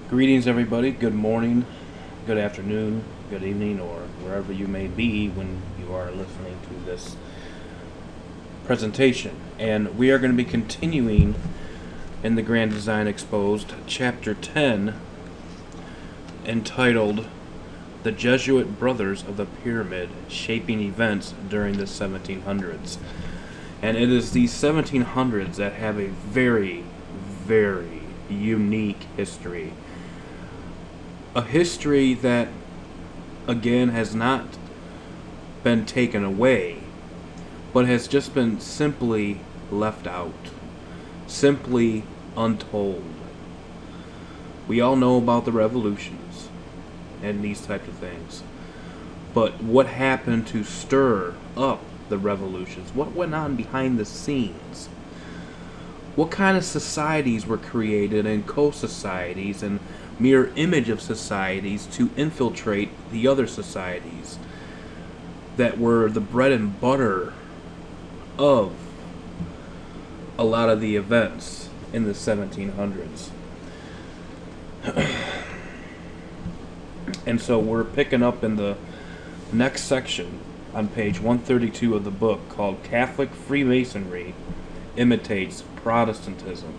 Greetings, everybody. Good morning, good afternoon, good evening, or wherever you may be when you are listening to this presentation. And we are going to be continuing in the Grand Design Exposed, Chapter 10, entitled The Jesuit Brothers of the Pyramid Shaping Events During the 1700s. And it is these 1700s that have a very, very unique history. A history that, again, has not been taken away, but has just been simply left out, simply untold. We all know about the revolutions and these types of things, but what happened to stir up the revolutions? What went on behind the scenes? What kind of societies were created, and co-societies and mere image of societies to infiltrate the other societies that were the bread and butter of a lot of the events in the 1700s. And so we're picking up in the next section on page 132 of the book, called Catholic Freemasonry Imitates Protestantism.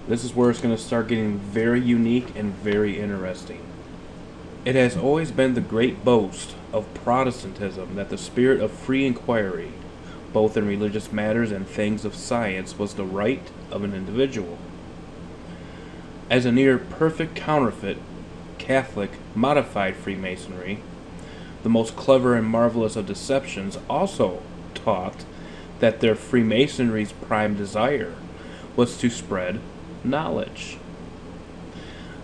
This is where it's going to start getting very unique and very interesting. It has always been the great boast of Protestantism that the spirit of free inquiry, both in religious matters and things of science, was the right of an individual. As a near perfect counterfeit, Catholic modified Freemasonry, the most clever and marvelous of deceptions, also taught that their Freemasonry's prime desire was to spread knowledge.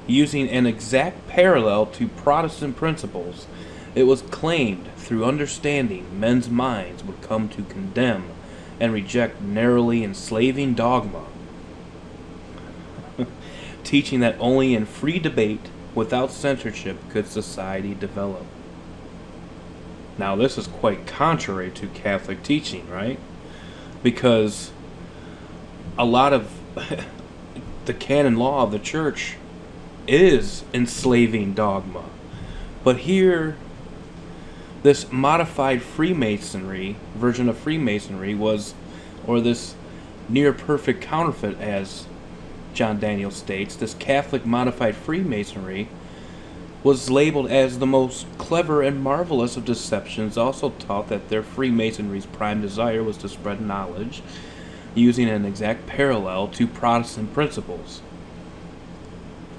Using an exact parallel to Protestant principles, it was claimed through understanding men's minds would come to condemn and reject narrowly enslaving dogma, teaching that only in free debate, without censorship, could society develop. Now, this is quite contrary to Catholic teaching, right? Because a lot of the canon law of the church is enslaving dogma. But here, this modified Freemasonry, version of Freemasonry was, or this near perfect counterfeit, as John Daniel states, this Catholic modified Freemasonry was labeled as the most clever and marvelous of deceptions, also taught that their Freemasonry's prime desire was to spread knowledge, using an exact parallel to Protestant principles.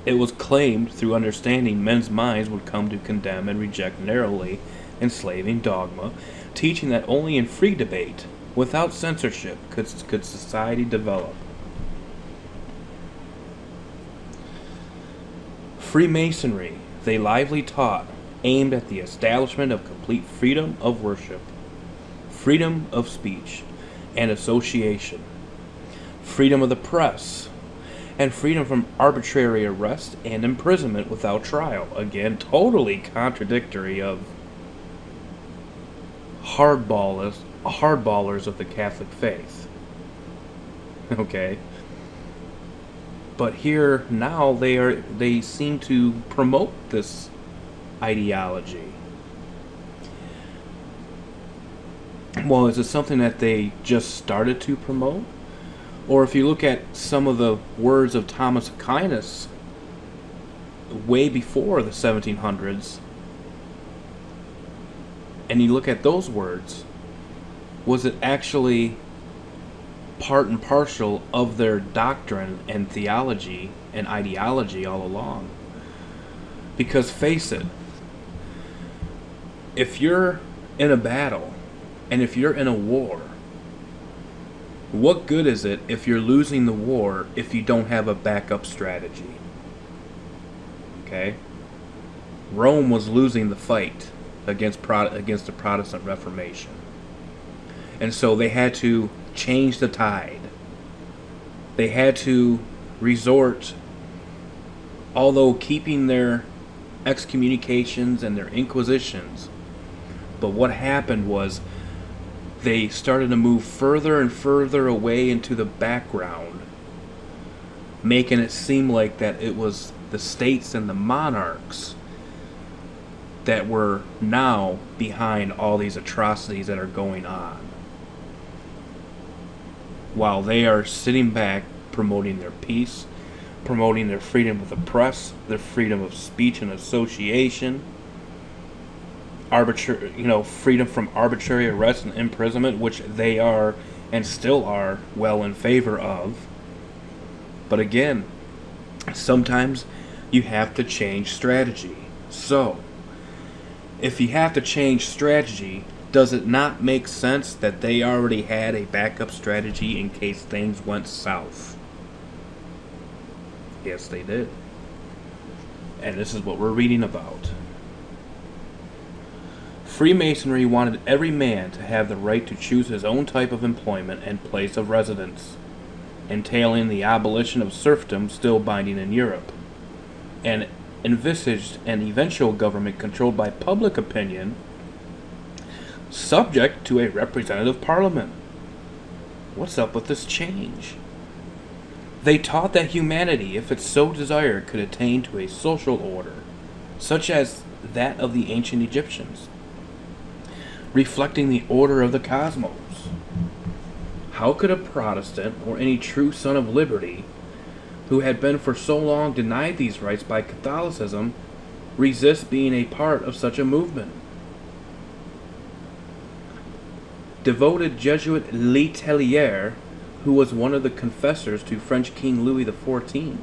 It was claimed through understanding men's minds would come to condemn and reject narrowly enslaving dogma, teaching that only in free debate, without censorship, could society develop. Freemasonry, they lively taught, aimed at the establishment of complete freedom of worship, freedom of speech and association, freedom of the press, and freedom from arbitrary arrest and imprisonment without trial. Again, totally contradictory of hardballers of the Catholic faith. Okay? But here now they seem to promote this ideology. Well, is it something that they just started to promote? Or if you look at some of the words of Thomas Aquinas way before the 1700s, and you look at those words, was it actually part and parcel of their doctrine and theology and ideology all along? Because face it, if you're in a battle and if you're in a war, what good is it if you're losing the war if you don't have a backup strategy? Okay? Rome was losing the fight against the Protestant Reformation. And so they had to change the tide. They had to resort, although keeping their excommunications and their inquisitions. But what happened was they started to move further and further away into the background making it seem like that it was the states and the monarchs that were now behind all these atrocities that are going on, while they are sitting back promoting their peace, promoting their freedom of the press, their freedom of speech and association, freedom from arbitrary arrest and imprisonment, which they are and still are well in favor of. But again, sometimes you have to change strategy. So, if you have to change strategy, does it not make sense that they already had a backup strategy in case things went south? Yes, they did. And this is what we're reading about. Freemasonry wanted every man to have the right to choose his own type of employment and place of residence, entailing the abolition of serfdom still binding in Europe, and envisaged an eventual government controlled by public opinion, subject to a representative parliament. What's up with this change? They taught that humanity, if it so desired, could attain to a social order, such as that of the ancient Egyptians, reflecting the order of the cosmos. How could a Protestant, or any true son of liberty, who had been for so long denied these rights by Catholicism, resist being a part of such a movement? Devoted Jesuit Letellier, who was one of the confessors to French King Louis XIV,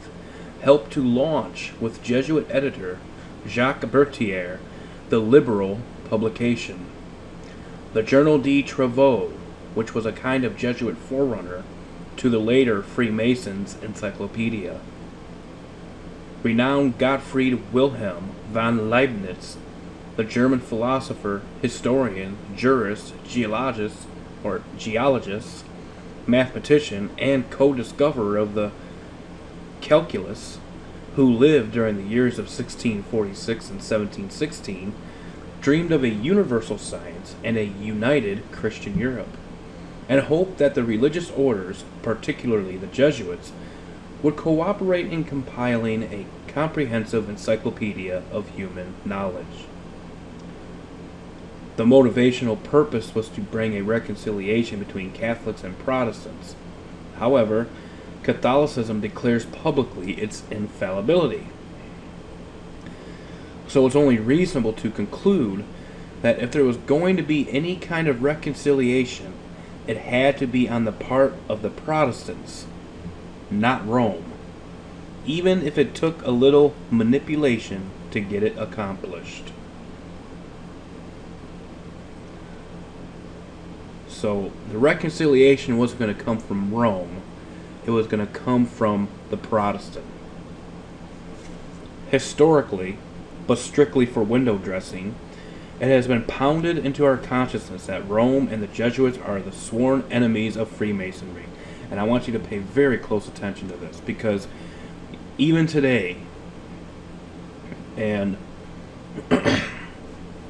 helped to launch, with Jesuit editor Jacques Berthier, the liberal publication. The Journal des Travaux, which was a kind of Jesuit forerunner to the later Freemasons' Encyclopedia. Renowned Gottfried Wilhelm von Leibniz, the German philosopher, historian, jurist, geologist, mathematician, and co-discoverer of the calculus, who lived during the years of 1646 and 1716, dreamed of a universal science and a united Christian Europe, and hoped that the religious orders, particularly the Jesuits, would cooperate in compiling a comprehensive encyclopedia of human knowledge. The motivational purpose was to bring a reconciliation between Catholics and Protestants. However, Catholicism declares publicly its infallibility. So it's only reasonable to conclude that if there was going to be any kind of reconciliation, it had to be on the part of the Protestants, not Rome, even if it took a little manipulation to get it accomplished. So the reconciliation wasn't going to come from Rome, it was going to come from the Protestant. Historically, but strictly for window dressing, it has been pounded into our consciousness that Rome and the Jesuits are the sworn enemies of Freemasonry. And I want you to pay very close attention to this, because even today, and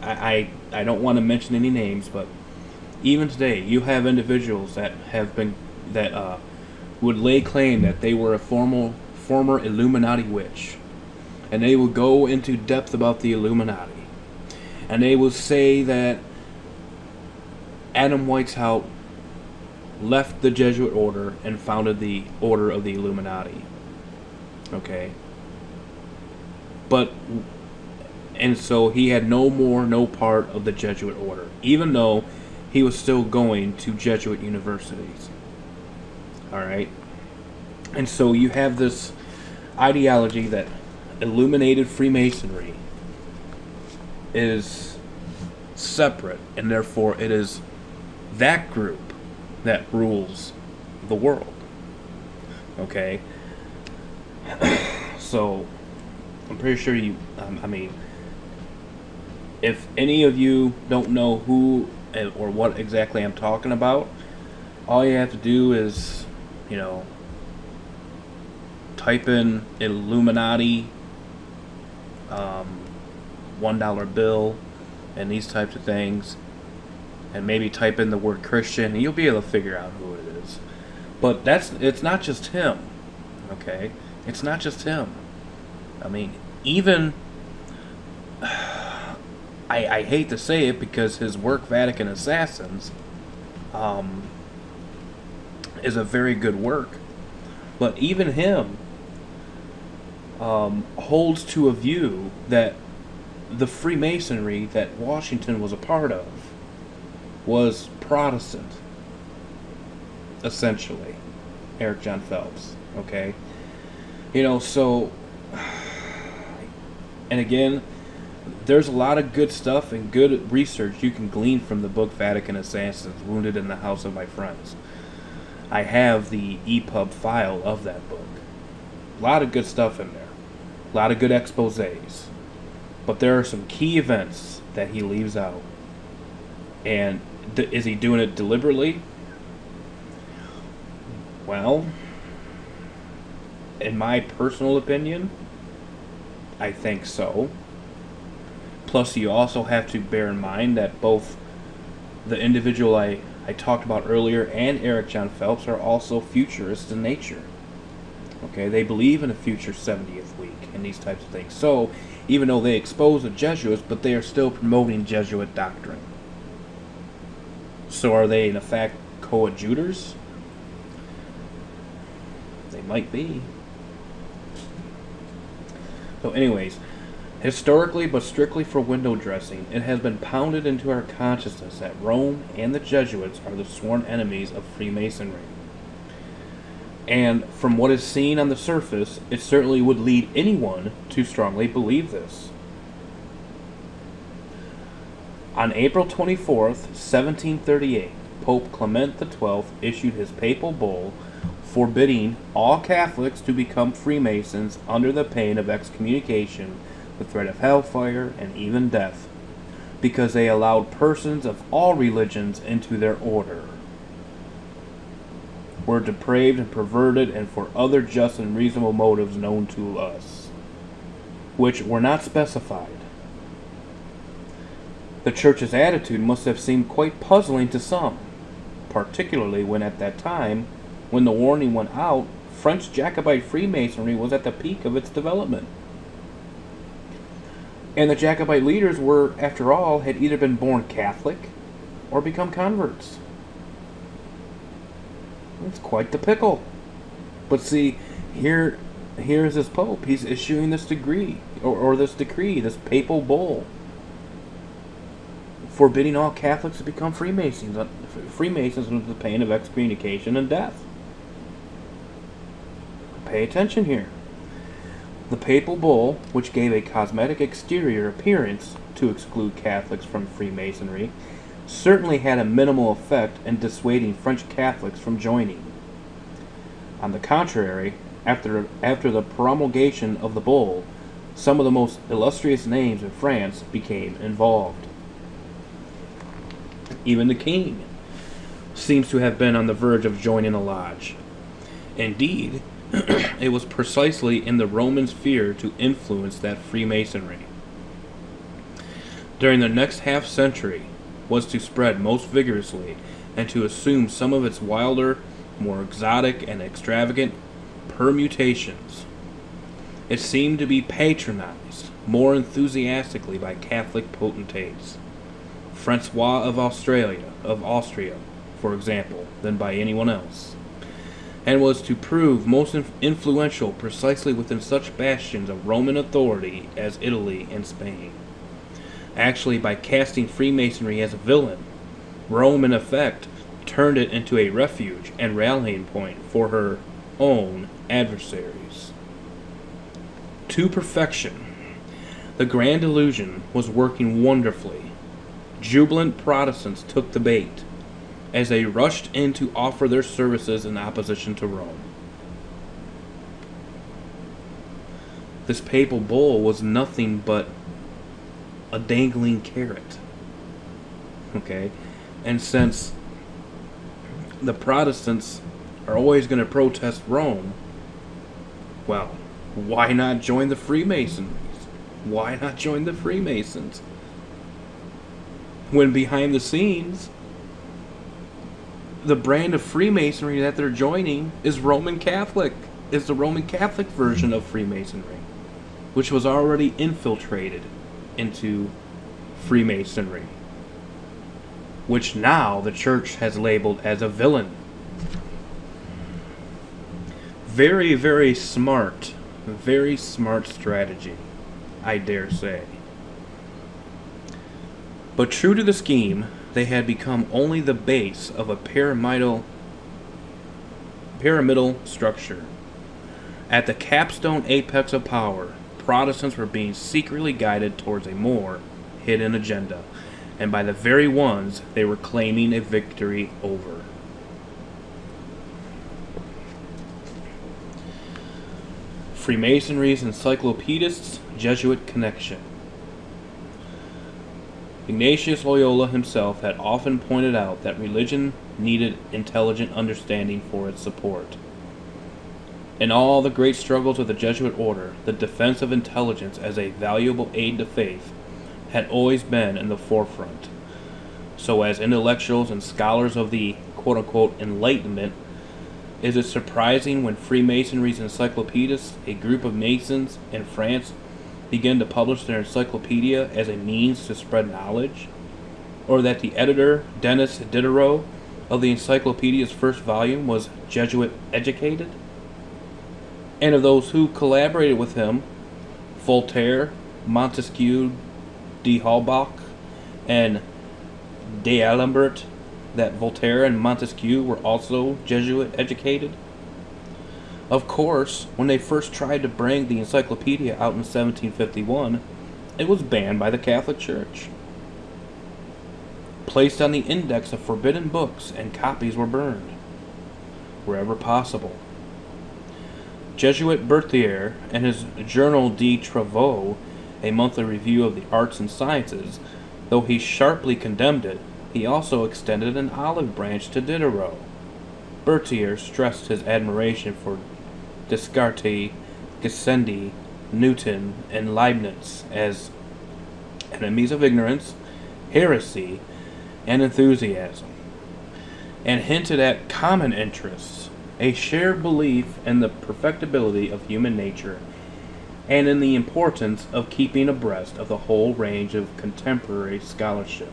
I don't want to mention any names, but even today, you have individuals that would lay claim that they were a former Illuminati witch, and they will go into depth about the Illuminati, and they will say that Adam Weishaupt left the Jesuit order and founded the Order of the Illuminati. Okay? And so he had no part of the Jesuit order, even though he was still going to Jesuit universities. Alright? And so you have this ideology that illuminated Freemasonry is separate, and therefore it is that group that rules the world. Okay? So, I'm pretty sure if any of you don't know who or what exactly I'm talking about, all you have to do is, type in Illuminati, $1 bill, and these types of things, and maybe type in the word Christian, and you'll be able to figure out who it is. But it's not just him, Okay? It's not just him. I mean, even... I hate to say it because his work, Vatican Assassins, is a very good work. But even him holds to a view that the Freemasonry that Washington was a part of was Protestant, essentially. Eric John Phelps, okay? You know, so... And again, there's a lot of good stuff and good research you can glean from the book Vatican Assassins, Wounded in the House of My Friends. I have the EPUB file of that book. A lot of good stuff in there. A lot of good exposés. But there are some key events that he leaves out. And is he doing it deliberately? Well, in my personal opinion, I think so. Plus, you also have to bear in mind that both the individual I talked about earlier and Eric John Phelps are also futurists in nature. Okay, they believe in a future 70th week and these types of things. So, even though they expose the Jesuits, but they are still promoting Jesuit doctrine. So are they, in effect, coadjutors? They might be. So anyways, historically but strictly for window dressing, it has been pounded into our consciousness that Rome and the Jesuits are the sworn enemies of Freemasonry. And from what is seen on the surface, it certainly would lead anyone to strongly believe this. On April 24th, 1738, Pope Clement XII issued his papal bull forbidding all Catholics to become Freemasons under the pain of excommunication, the threat of hellfire, and even death, because they allowed persons of all religions into their order, were depraved and perverted, and for other just and reasonable motives known to us, which were not specified. The Church's attitude must have seemed quite puzzling to some, particularly when at that time, when the warning went out, French Jacobite Freemasonry was at the peak of its development. And the Jacobite leaders were, after all, had either been born Catholic or become converts. It's quite the pickle. But see, here is this Pope. He's issuing this decree, this papal bull, forbidding all Catholics to become Freemasons under the pain of excommunication and death. Pay attention here. The papal bull, which gave a cosmetic exterior appearance to exclude Catholics from Freemasonry, certainly had a minimal effect in dissuading French Catholics from joining. On the contrary, after the promulgation of the bull, some of the most illustrious names in France became involved. Even the king seems to have been on the verge of joining a lodge. Indeed, it was precisely in the Roman sphere to influence that Freemasonry. During the next half-century was to spread most vigorously and to assume some of its wilder, more exotic and extravagant permutations. It seemed to be patronized more enthusiastically by Catholic potentates, Francois of Austria, for example, than by anyone else, and was to prove most influential precisely within such bastions of Roman authority as Italy and Spain. Actually, by casting Freemasonry as a villain, Rome, in effect, turned it into a refuge and rallying point for her own adversaries. To perfection, the grand illusion was working wonderfully. Jubilant Protestants took the bait, as they rushed in to offer their services in opposition to Rome. This papal bull was nothing but a dangling carrot. Okay? And since the Protestants are always going to protest Rome, well, why not join the Freemasons? Why not join the Freemasons? When behind the scenes, the brand of Freemasonry that they're joining is Roman Catholic. is the Roman Catholic version of Freemasonry, which was already infiltrated into Freemasonry, which now the church has labeled as a villain. Very, very smart strategy, I dare say. But true to the scheme, they had become only the base of a pyramidal structure. At the capstone apex of power, Protestants were being secretly guided towards a more hidden agenda, and by the very ones they were claiming a victory over. Freemasonry's Encyclopedists' Jesuit connection. Ignatius Loyola himself had often pointed out that religion needed intelligent understanding for its support. In all the great struggles of the Jesuit order, the defense of intelligence as a valuable aid to faith had always been in the forefront. So as intellectuals and scholars of the quote-unquote Enlightenment, is it surprising when Freemasonry's encyclopedists, a group of Masons in France, began to publish their encyclopedia as a means to spread knowledge? Or that the editor, Denis Diderot, of the encyclopedia's first volume was Jesuit educated? And of those who collaborated with him, Voltaire, Montesquieu, d'Holbach, and d'Alembert, that Voltaire and Montesquieu were also Jesuit educated? Of course, when they first tried to bring the encyclopedia out in 1751, it was banned by the Catholic Church. Placed on the index of forbidden books, and copies were burned, wherever possible. Jesuit Berthier, in his Journal de Travaux, a monthly review of the arts and sciences, though he sharply condemned it, he also extended an olive branch to Diderot. Berthier stressed his admiration for Descartes, Gassendi, Newton, and Leibniz as enemies of ignorance, heresy, and enthusiasm, and hinted at common interests, a shared belief in the perfectibility of human nature, and in the importance of keeping abreast of the whole range of contemporary scholarship.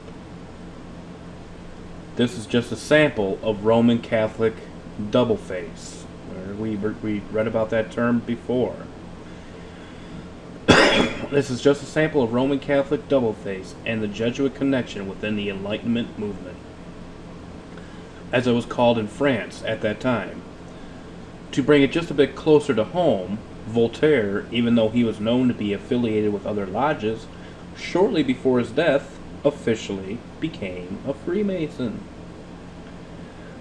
This is just a sample of Roman Catholic double-face. We read about that term before. This is just a sample of Roman Catholic double-face and the Jesuit connection within the Enlightenment movement, as it was called in France at that time. To bring it just a bit closer to home, Voltaire, even though he was known to be affiliated with other lodges, shortly before his death, officially became a Freemason.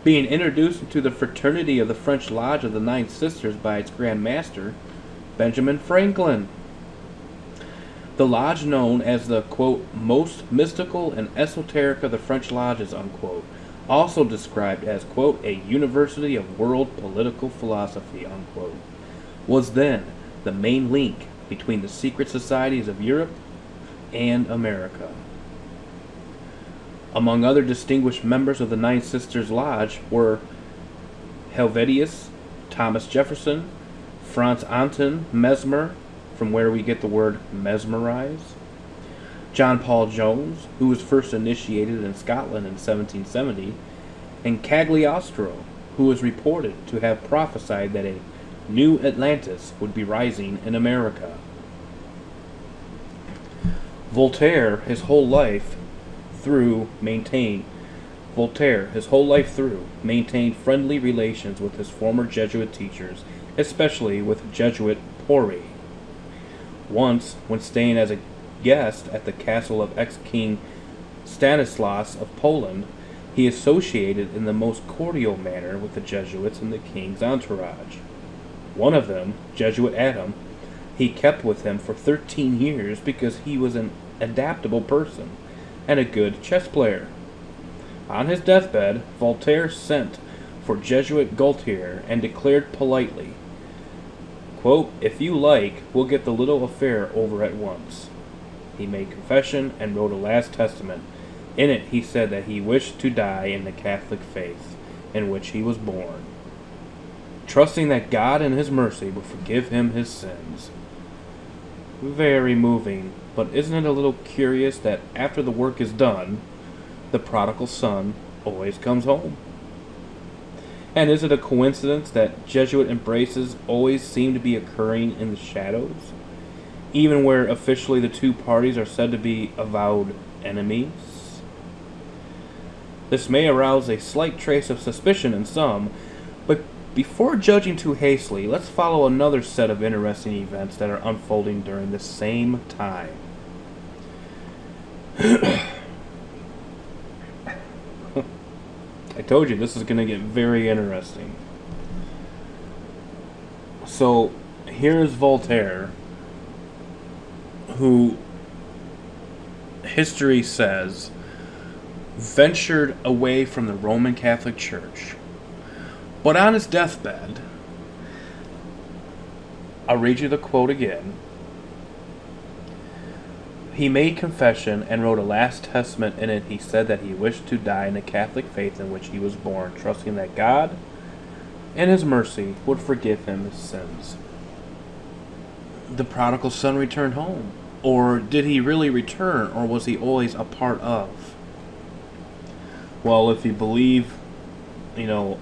Being introduced into the fraternity of the French Lodge of the Nine Sisters by its Grand Master, Benjamin Franklin. The lodge known as the, quote, most mystical and esoteric of the French lodges, unquote, also described as, quote, a university of world political philosophy, unquote, was then the main link between the secret societies of Europe and America. Among other distinguished members of the Nine Sisters Lodge were Helvetius, Thomas Jefferson, Franz Anton Mesmer, from where we get the word mesmerize, John Paul Jones, who was first initiated in Scotland in 1770, and Cagliostro, who was reported to have prophesied that a new Atlantis would be rising in America. Voltaire, his whole life through, maintained friendly relations with his former Jesuit teachers, especially with Jesuit Poré. Once, when staying as a guest at the castle of ex-King Stanislaus of Poland, he associated in the most cordial manner with the Jesuits in the king's entourage. One of them, Jesuit Adam, he kept with him for 13 years because he was an adaptable person and a good chess player. On his deathbed, Voltaire sent for Jesuit Gaultier and declared politely, quote, if you like, we'll get the little affair over at once. He made confession and wrote a last testament. In it he said that he wished to die in the Catholic faith, in which he was born. trusting that God in his mercy will forgive him his sins. Very moving, but isn't it a little curious that after the work is done, the prodigal son always comes home? And is it a coincidence that Jesuit embraces always seem to be occurring in the shadows, even where officially the two parties are said to be avowed enemies? This may arouse a slight trace of suspicion in some, but before judging too hastily, let's follow another set of interesting events that are unfolding during the same time. I told you this is going to get very interesting. So, here is Voltaire, who history says ventured away from the Roman Catholic Church. But on his deathbed, I'll read you the quote again. He made confession and wrote a last testament. In it he said that he wished to die in the Catholic faith in which he was born, trusting that God, in his mercy, would forgive him his sins. The prodigal son returned home. Or did he really return, or was he always a part of? Well, if you believe,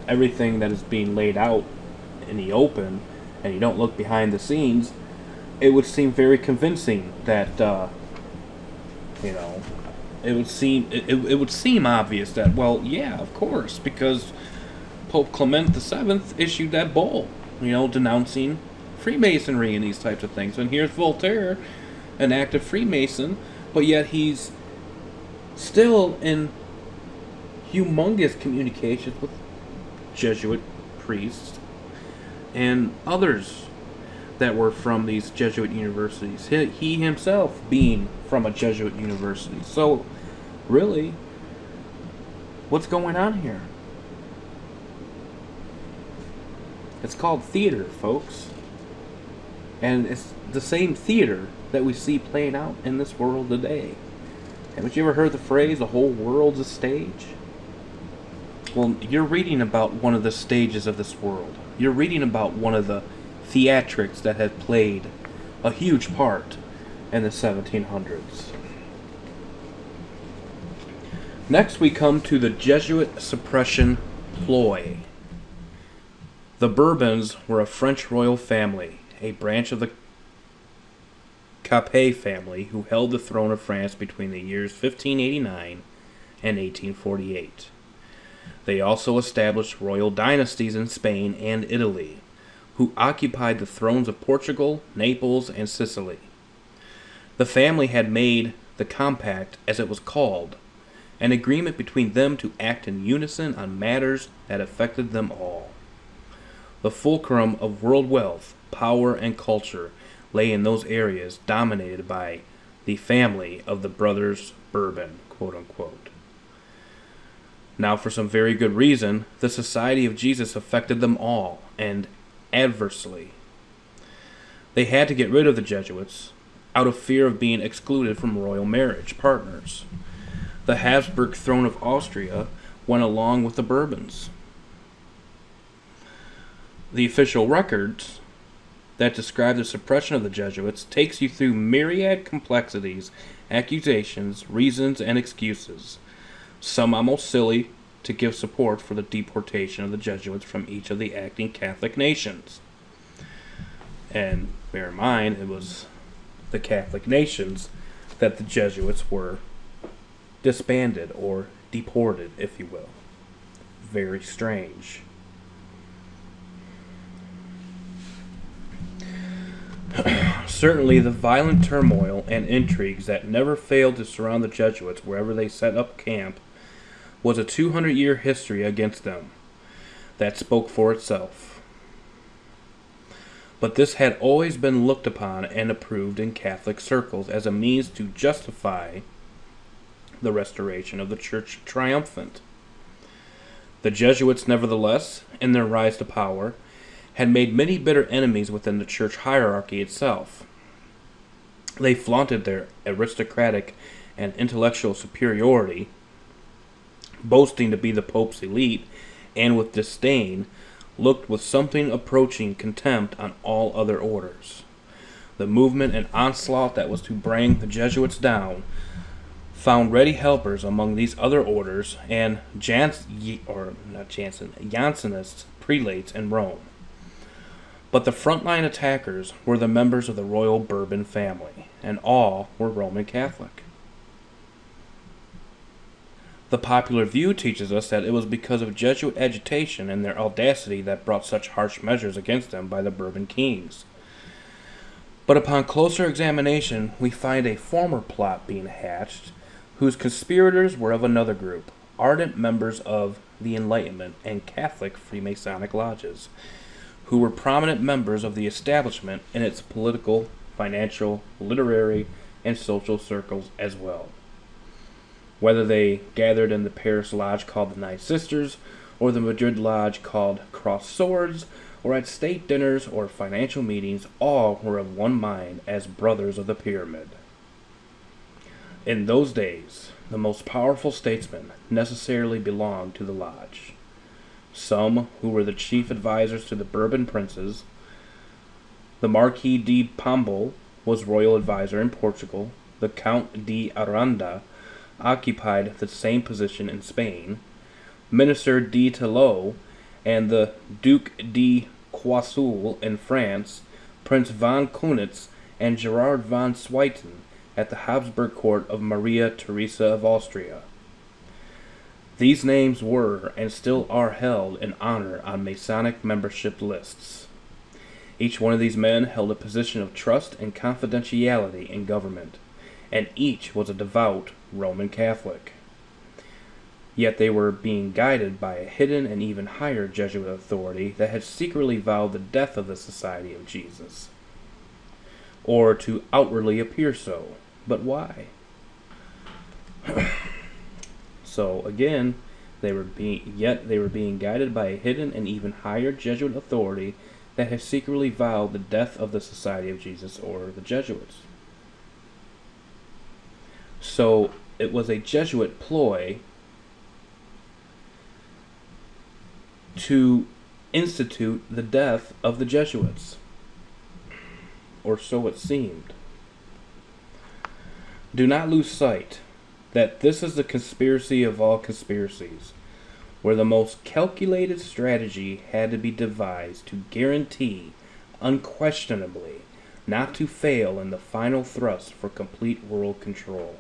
everything that is being laid out in the open, and you don't look behind the scenes, it would seem very convincing that, it would seem obvious that, well, yeah, of course, because Pope Clement VII issued that bull, denouncing Freemasonry and these types of things. And here's Voltaire, an active Freemason, but yet he's still in humongous communications with Jesuit priests and others that were from these Jesuit universities. He himself being from a Jesuit university. So, really, what's going on here? It's called theater, folks. And it's the same theater that we see playing out in this world today. Haven't you ever heard the phrase, the whole world's a stage? Well, you're reading about one of the stages of this world. You're reading about one of the theatrics that had played a huge part in the 1700s. Next we come to the Jesuit suppression ploy. The Bourbons were a French royal family, a branch of the Capet family who held the throne of France between the years 1589 and 1848. They also established royal dynasties in Spain and Italy, who occupied the thrones of Portugal, Naples, and Sicily. The family had made the Compact, as it was called, an agreement between them to act in unison on matters that affected them all. The fulcrum of world wealth, power, and culture lay in those areas dominated by the family of the brothers Bourbon, quote-unquote. Now, for some very good reason, the Society of Jesus affected them all, and adversely. They had to get rid of the Jesuits, out of fear of being excluded from royal marriage partners. The Habsburg throne of Austria went along with the Bourbons. The official records that describe the suppression of the Jesuits takes you through myriad complexities, accusations, reasons, and excuses, some almost silly, to give support for the deportation of the Jesuits from each of the acting Catholic nations. And bear in mind, it was the Catholic nations that the Jesuits were disbanded or deported, if you will. Very strange. Certainly, the violent turmoil and intrigues that never failed to surround the Jesuits wherever they set up camp was a 200-year history against them that spoke for itself. But this had always been looked upon and approved in Catholic circles as a means to justify the restoration of the Church triumphant. The Jesuits, nevertheless, in their rise to power, had made many bitter enemies within the church hierarchy itself. They flaunted their aristocratic and intellectual superiority, boasting to be the Pope's elite, and with disdain looked with something approaching contempt on all other orders. The movement and onslaught that was to bring the Jesuits down found ready helpers among these other orders and Jansenist prelates in Rome. But the frontline attackers were the members of the royal Bourbon family, and all were Roman Catholic. The popular view teaches us that it was because of Jesuit agitation and their audacity that brought such harsh measures against them by the Bourbon kings. But upon closer examination, we find a former plot being hatched, whose conspirators were of another group, ardent members of the Enlightenment and Catholic Freemasonic lodges, who were prominent members of the establishment in its political, financial, literary, and social circles as well. Whether they gathered in the Paris lodge called the Nine Sisters, or the Madrid lodge called Crossed Swords, or at state dinners or financial meetings, all were of one mind as brothers of the pyramid. In those days, the most powerful statesmen necessarily belonged to the lodge. Some, who were the chief advisors to the Bourbon princes, the Marquis de Pombal was royal advisor in Portugal, the Count de Aranda occupied the same position in Spain, Minister de Tillot and the Duc de Choiseul in France, Prince von Kaunitz and Gerard von Swieten at the Habsburg court of Maria Theresa of Austria. These names were and still are held in honor on Masonic membership lists. Each one of these men held a position of trust and confidentiality in government, and each was a devout Roman Catholic. Yet they were being guided by a hidden and even higher Jesuit authority that had secretly vowed the death of the Society of Jesus, or to outwardly appear so. But why? So again, they were being guided by a hidden and even higher Jesuit authority that had secretly vowed the death of the Society of Jesus, or the Jesuits. So it was a Jesuit ploy to institute the death of the Jesuits, or so it seemed. Do not lose sight that this is the conspiracy of all conspiracies, where the most calculated strategy had to be devised to guarantee, unquestionably, not to fail in the final thrust for complete world control.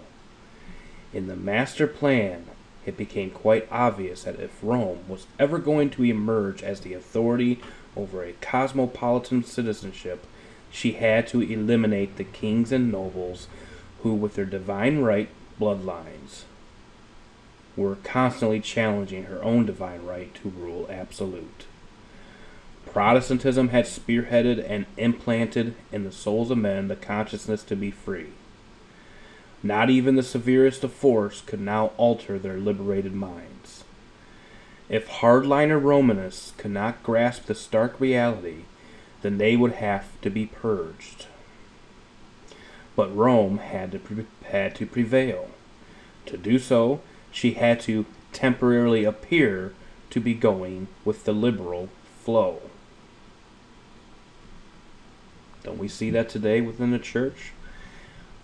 In the master plan, it became quite obvious that if Rome was ever going to emerge as the authority over a cosmopolitan citizenship, she had to eliminate the kings and nobles who, with their divine right bloodlines, were constantly challenging her own divine right to rule absolute. Protestantism had spearheaded and implanted in the souls of men the consciousness to be free. Not even the severest of force could now alter their liberated minds. If hardliner Romanists could not grasp the stark reality, then they would have to be purged. But Rome had to prevail. To do so, she had to temporarily appear to be going with the liberal flow. Don't we see that today within the church?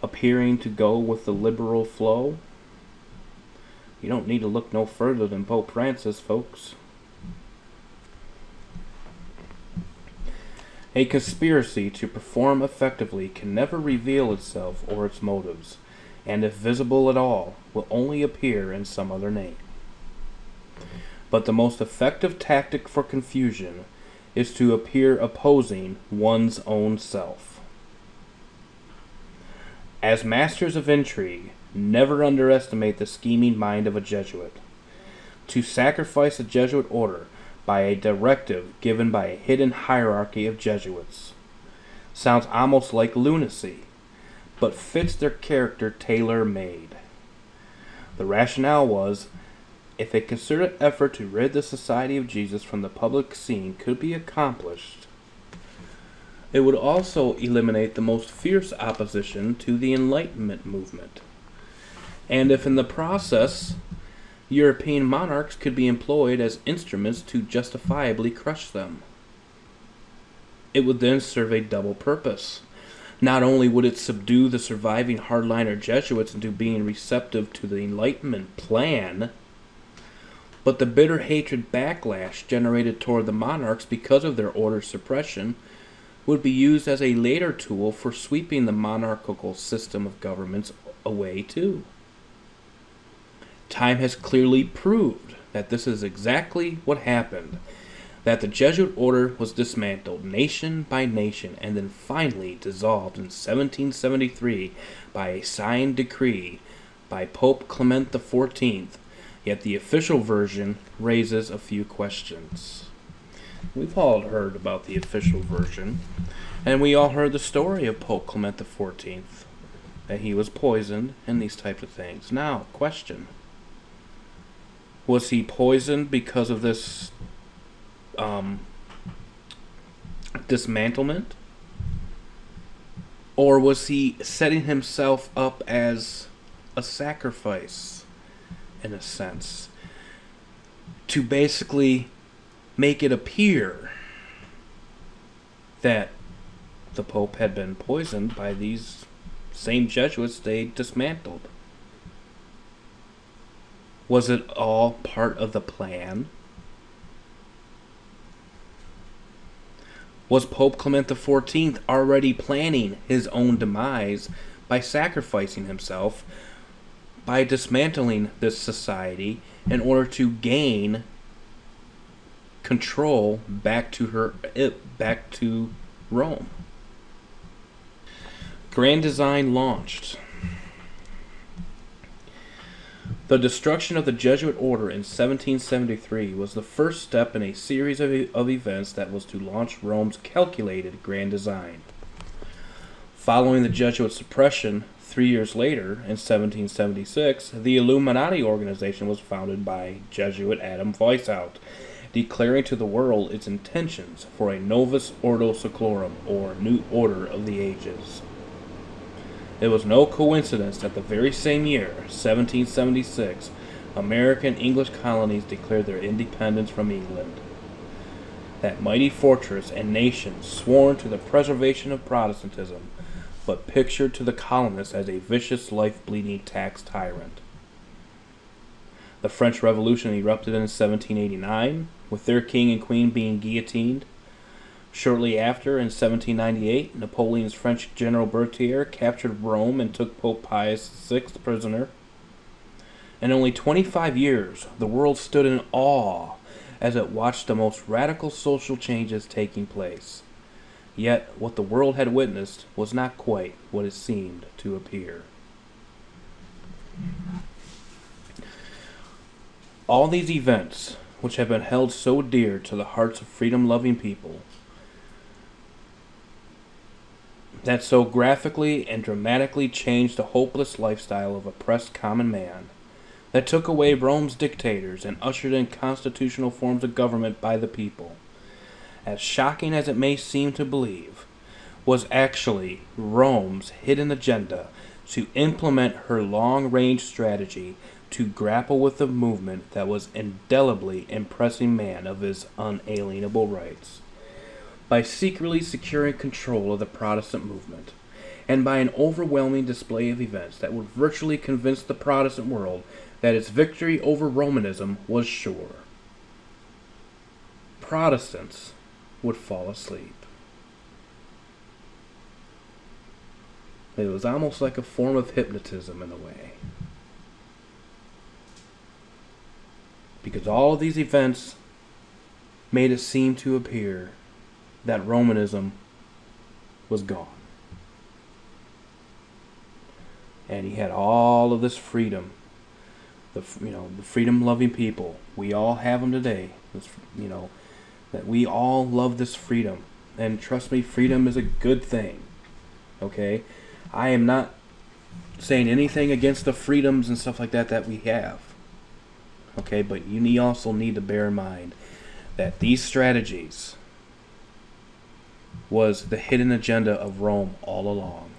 Appearing to go with the liberal flow? You don't need to look no further than Pope Francis, folks. A conspiracy to perform effectively can never reveal itself or its motives, and if visible at all, will only appear in some other name. But the most effective tactic for confusion is to appear opposing one's own self. As masters of intrigue, never underestimate the scheming mind of a Jesuit. To sacrifice a Jesuit order by a directive given by a hidden hierarchy of Jesuits sounds almost like lunacy, but fits their character tailor-made. The rationale was, if a concerted effort to rid the Society of Jesus from the public scene could be accomplished, it would also eliminate the most fierce opposition to the Enlightenment movement. And if in the process European monarchs could be employed as instruments to justifiably crush them. It would then serve a double purpose. Not only would it subdue the surviving hardliner Jesuits into being receptive to the Enlightenment plan, but the bitter hatred backlash generated toward the monarchs because of their order's suppression would be used as a later tool for sweeping the monarchical system of governments away too. Time has clearly proved that this is exactly what happened, that the Jesuit order was dismantled nation by nation and then finally dissolved in 1773 by a signed decree by Pope Clement XIV, yet the official version raises a few questions. We've all heard about the official version, and we all heard the story of Pope Clement XIV, that he was poisoned and these types of things. Now, question. Was he poisoned because of this dismantlement? Or was he setting himself up as a sacrifice, in a sense, to basically make it appear that the Pope had been poisoned by these same Jesuits they dismantled? Was it all part of the plan? Was Pope Clement XIV already planning his own demise by sacrificing himself, by dismantling this society in order to gain control back to Rome? Grand Design launched. The destruction of the Jesuit order in 1773 was the first step in a series of events that was to launch Rome's calculated Grand Design. Following the Jesuit suppression, 3 years later, in 1776, the Illuminati organization was founded by Jesuit Adam Weishaupt, declaring to the world its intentions for a Novus Ordo Seclorum, or New Order of the Ages. It was no coincidence that the very same year, 1776, American English colonies declared their independence from England. That mighty fortress and nation sworn to the preservation of Protestantism, but pictured to the colonists as a vicious, life-bleeding tax tyrant. The French Revolution erupted in 1789, with their king and queen being guillotined. Shortly after, in 1798, Napoleon's French general Berthier captured Rome and took Pope Pius VI prisoner. In only 25 years, the world stood in awe as it watched the most radical social changes taking place. Yet, what the world had witnessed was not quite what it seemed to appear. All these events, which have been held so dear to the hearts of freedom-loving people, that so graphically and dramatically changed the hopeless lifestyle of oppressed common man, that took away Rome's dictators and ushered in constitutional forms of government by the people, as shocking as it may seem to believe, was actually Rome's hidden agenda to implement her long-range strategy to grapple with the movement that was indelibly impressing man of his unalienable rights, by secretly securing control of the Protestant movement, and by an overwhelming display of events that would virtually convince the Protestant world that its victory over Romanism was sure. Protestants would fall asleep. It was almost like a form of hypnotism in a way, because all of these events made it seem to appear that Romanism was gone. And he had all of this freedom, the freedom-loving people. We all have them today. That we all love this freedom. And trust me, freedom is a good thing. Okay? I am not saying anything against the freedoms and stuff like that we have. Okay? But you also need to bear in mind that these strategies was the hidden agenda of Rome all along.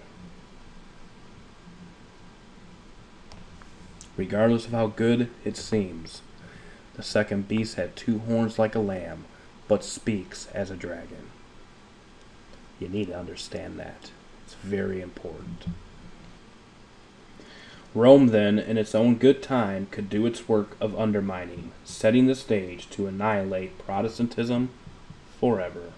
regardless of how good it seems. The second beast had 2 horns like a lamb, but speaks as a dragon. You need to understand that. It's very important. Rome then, in its own good time, could do its work of undermining, setting the stage to annihilate Protestantism forever.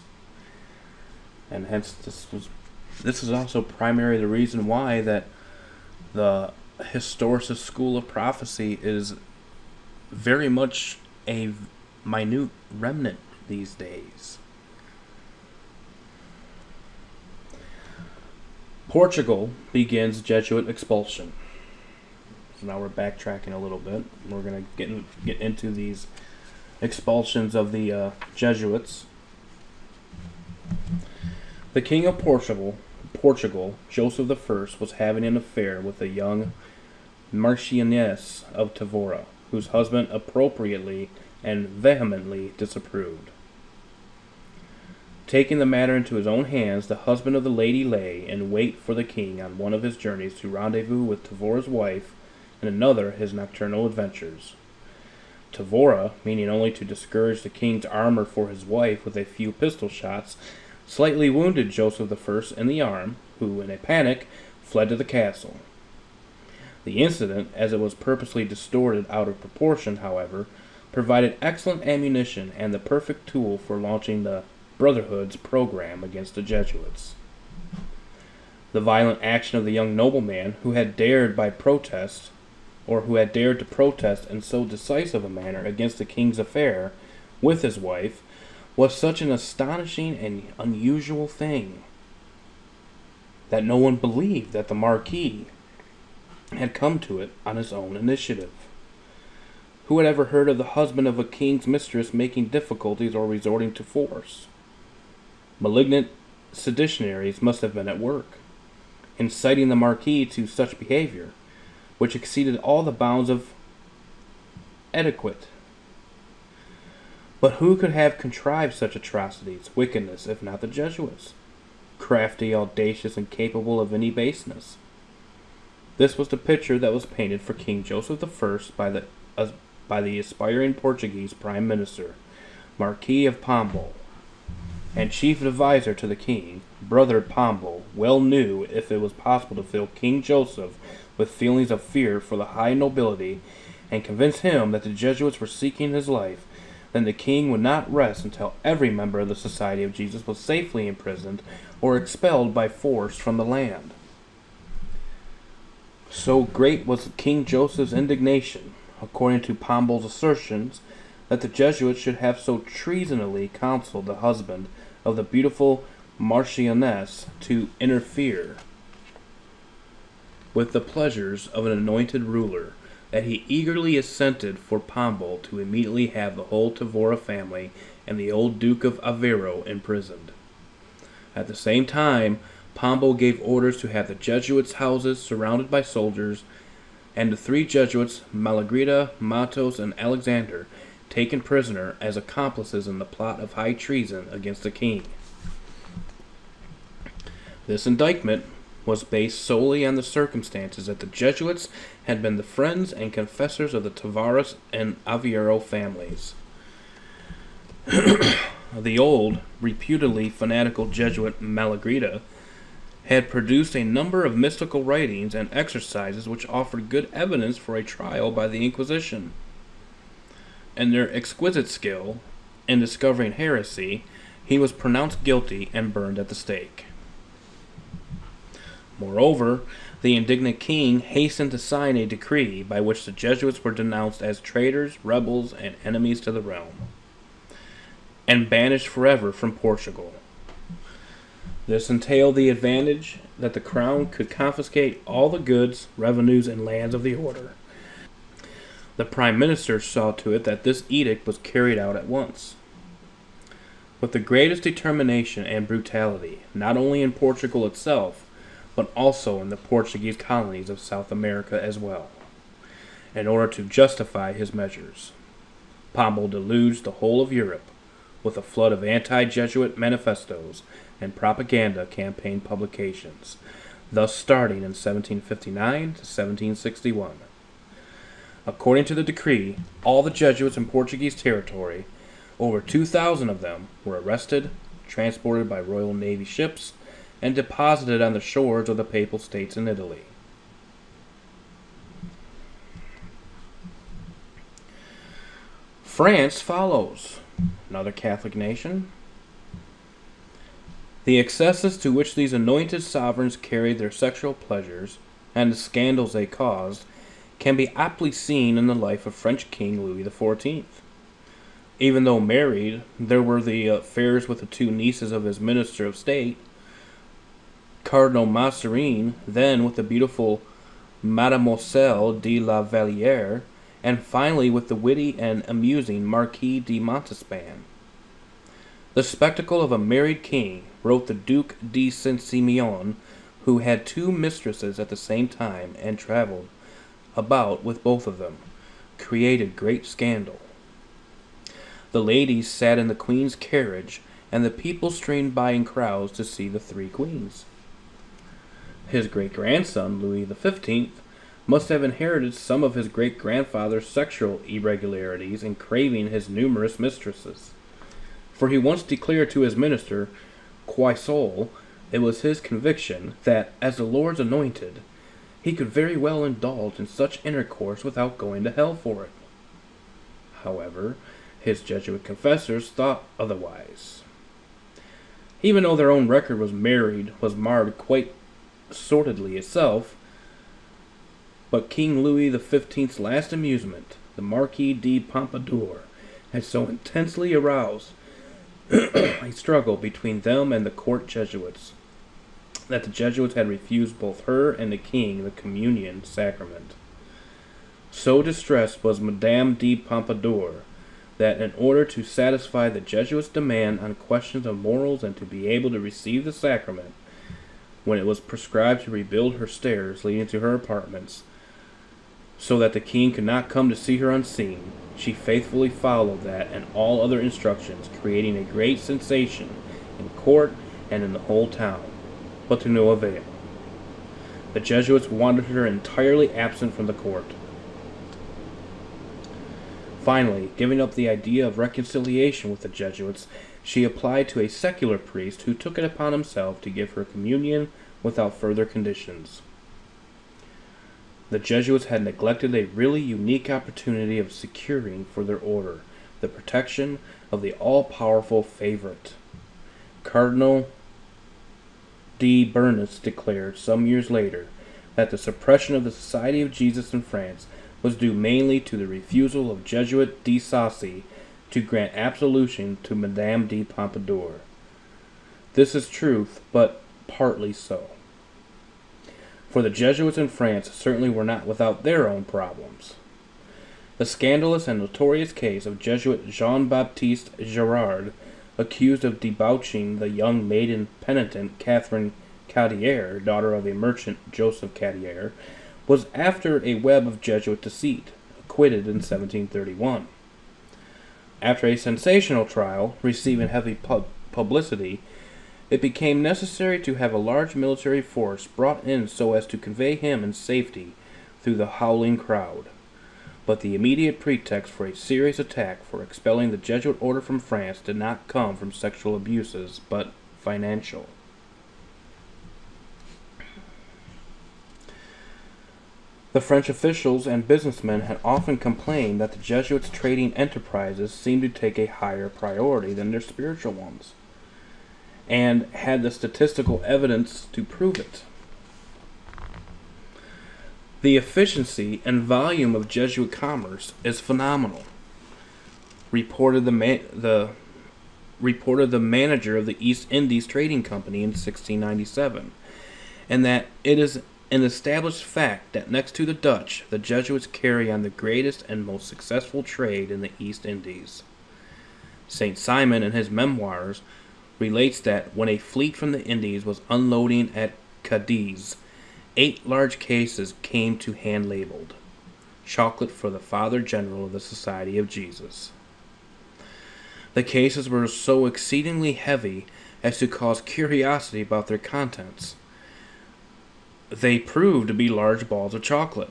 And hence this is also primarily the reason why that the historicist school of prophecy is very much a minute remnant these days. Portugal begins Jesuit expulsion. So now we're backtracking a little bit. We're going to get into these expulsions of the Jesuits. The King of Portugal, Joseph I, was having an affair with a young Marchioness of Tavora, whose husband appropriately and vehemently disapproved. Taking the matter into his own hands, the husband of the lady lay in wait for the king on one of his journeys to rendezvous with Tavora's wife, and another his nocturnal adventures. Tavora, meaning only to discourage the king's armor for his wife with a few pistol shots, slightly wounded Joseph I in the arm, who, in a panic, fled to the castle. The incident, as it was purposely distorted out of proportion, however, provided excellent ammunition and the perfect tool for launching the Brotherhood's program against the Jesuits. The violent action of the young nobleman, who had dared to protest in so decisive a manner against the king's affair with his wife, was such an astonishing and unusual thing that no one believed that the Marquis had come to it on his own initiative. Who had ever heard of the husband of a king's mistress making difficulties or resorting to force? Malignant seditionaries must have been at work, inciting the Marquis to such behavior, which exceeded all the bounds of etiquette. But who could have contrived such atrocities, wickedness, if not the Jesuits? Crafty, audacious, and capable of any baseness. This was the picture that was painted for King Joseph I by the aspiring Portuguese Prime Minister, Marquis of Pombal, and chief advisor to the king. Brother Pombal well knew if it was possible to fill King Joseph with feelings of fear for the high nobility, and convince him that the Jesuits were seeking his life, then the king would not rest until every member of the Society of Jesus was safely imprisoned or expelled by force from the land. So great was King Joseph's indignation, according to Pombal's assertions, that the Jesuits should have so treasonably counseled the husband of the beautiful Marchioness to interfere with the pleasures of an anointed ruler, that he eagerly assented for Pombal to immediately have the whole Tavora family and the old Duke of Aveiro imprisoned. At the same time, Pombal gave orders to have the Jesuits' houses surrounded by soldiers, and the 3 Jesuits, Malagrida, Matos, and Alexander, taken prisoner as accomplices in the plot of high treason against the king. This indictment was based solely on the circumstances that the Jesuits had been the friends and confessors of the Tavares and Aveiro families. The old, reputedly fanatical Jesuit Malagrida had produced a number of mystical writings and exercises which offered good evidence for a trial by the Inquisition. In their exquisite skill in discovering heresy, he was pronounced guilty and burned at the stake. Moreover, the indignant king hastened to sign a decree by which the Jesuits were denounced as traitors, rebels, and enemies to the realm, and banished forever from Portugal. This entailed the advantage that the crown could confiscate all the goods, revenues, and lands of the order. The Prime Minister saw to it that this edict was carried out at once, with the greatest determination and brutality, not only in Portugal itself, but also in the Portuguese colonies of South America as well, in order to justify his measures. Pombal deluged the whole of Europe with a flood of anti-Jesuit manifestos and propaganda campaign publications, thus starting in 1759 to 1761. According to the decree, all the Jesuits in Portuguese territory, over 2,000 of them, were arrested, transported by Royal Navy ships, and deposited on the shores of the Papal States in Italy. France follows, another Catholic nation. The excesses to which these anointed sovereigns carried their sexual pleasures, and the scandals they caused, can be aptly seen in the life of French King Louis XIV. Even though married, there were the affairs with the two nieces of his Minister of State, Cardinal Mazarin, then with the beautiful Mademoiselle de la Valliere, and finally with the witty and amusing Marquis de Montespan. The spectacle of a married king, wrote the Duc de Saint-Simeon, who had two mistresses at the same time and traveled about with both of them, created great scandal. The ladies sat in the queen's carriage, and the people streamed by in crowds to see the three queens. His great-grandson, Louis XV, must have inherited some of his great-grandfather's sexual irregularities in craving his numerous mistresses, for he once declared to his minister, Choiseul, it was his conviction that, as the Lord's anointed, he could very well indulge in such intercourse without going to hell for it. However, his Jesuit confessors thought otherwise. Even though their own record was marred quite sordidly itself, but King Louis XV's last amusement, the Marquis de Pompadour, had so intensely aroused a struggle between them and the court Jesuits, that the Jesuits had refused both her and the king the communion sacrament. So distressed was Madame de Pompadour that in order to satisfy the Jesuits' demand on questions of morals and to be able to receive the sacrament, when it was prescribed to rebuild her stairs leading to her apartments, so that the king could not come to see her unseen, she faithfully followed that and all other instructions, creating a great sensation in court and in the whole town, but to no avail. The Jesuits wanted her entirely absent from the court. Finally, giving up the idea of reconciliation with the Jesuits, she applied to a secular priest who took it upon himself to give her communion without further conditions. The Jesuits had neglected a really unique opportunity of securing for their order the protection of the all-powerful favorite. Cardinal de Bernis declared some years later that the suppression of the Society of Jesus in France was due mainly to the refusal of Jesuit de Sacy to grant absolution to Madame de Pompadour. This is truth, but partly so. For the Jesuits in France certainly were not without their own problems. The scandalous and notorious case of Jesuit Jean-Baptiste Girard, accused of debauching the young maiden penitent Catherine Cadier, daughter of a merchant Joseph Cadier, was after a web of Jesuit deceit, acquitted in 1731. After a sensational trial, receiving heavy publicity, it became necessary to have a large military force brought in so as to convey him in safety through the howling crowd. But the immediate pretext for a serious attack for expelling the Jesuit order from France did not come from sexual abuses, but financial. The French officials and businessmen had often complained that the Jesuits' trading enterprises seemed to take a higher priority than their spiritual ones, and had the statistical evidence to prove it. The efficiency and volume of Jesuit commerce is phenomenal, reported the manager of the East Indies Trading Company in 1697, and that it is an established fact that next to the Dutch, the Jesuits carry on the greatest and most successful trade in the East Indies. St. Simon, in his memoirs, relates that when a fleet from the Indies was unloading at Cadiz, 8 large cases came to hand labeled, "Chocolate for the Father General of the Society of Jesus." The cases were so exceedingly heavy as to cause curiosity about their contents. They proved to be large balls of chocolate,